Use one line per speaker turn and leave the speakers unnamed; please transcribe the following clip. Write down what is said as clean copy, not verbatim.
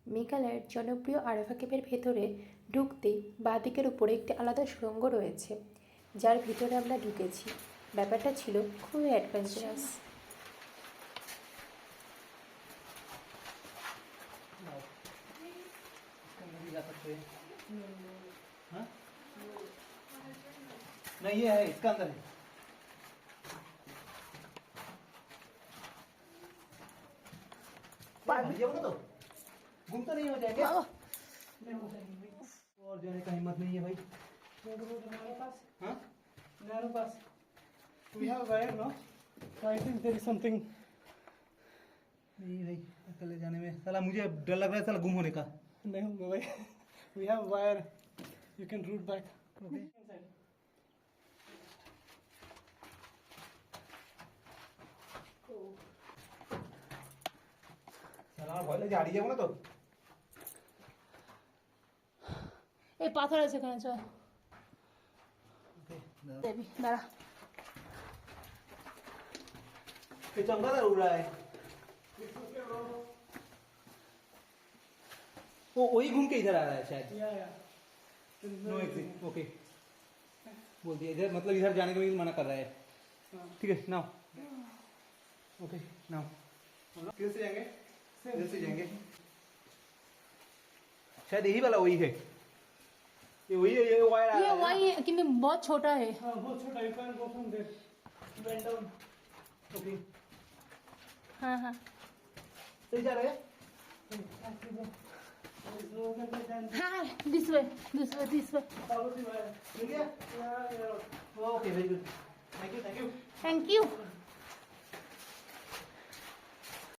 মেঘালয়ের জনপ্রিয় আরাফা কেভের ভেতরে ঢুকতেই বাঁদিকের উপরে একটি আলাদা সুড়ঙ্গ রয়েছে, যার ভিতরে আমরা ঢুকেছি। ব্যাপারটা ছিল খুবই অ্যাডভেঞ্চারাস।
नहीं ये है इसका अंदर है भैया बोलो तो गुम तो नहीं हो जाएंगे नहीं हो जाएंगे और जाने का हिम्मत नहीं है भाई
हमारे पास
हाँ
हमारे पास we have wire no so I think there is something
नहीं भाई अकेले जाने में साला मुझे डर लग रहा है साला गुम होने का
नहीं होगा भाई we have wire you can route back
okay
inside
साला আমার ভয় লাগে হারিয়ে যাবো না তো
এই পাথর আছে এখানে, চল
ओके
দেবি, দাঁড়া।
ये चमगादड़ उड़ रहा है वो वही घूम के इधर आ रहा है शायद
yeah
नो एग्जिट ओके बोल दिया इधर मतलब इधर जाने के लिए मना कर रहा है ठीक है नाउ ओके नाउ किधर से जाएंगे इधर से जाएंगे शायद यही वाला वही है ये वही है ये वायर आ
ये
रहा है
वही है, কিন্তু बहुत छोटा है।
हाँ बहुत छोटा you can't go from there bend down
okay
हाँ हाँ
सही जा रहे हैं
हाँ, this way
मिल गया
yeah
okay very good thank you
thank you।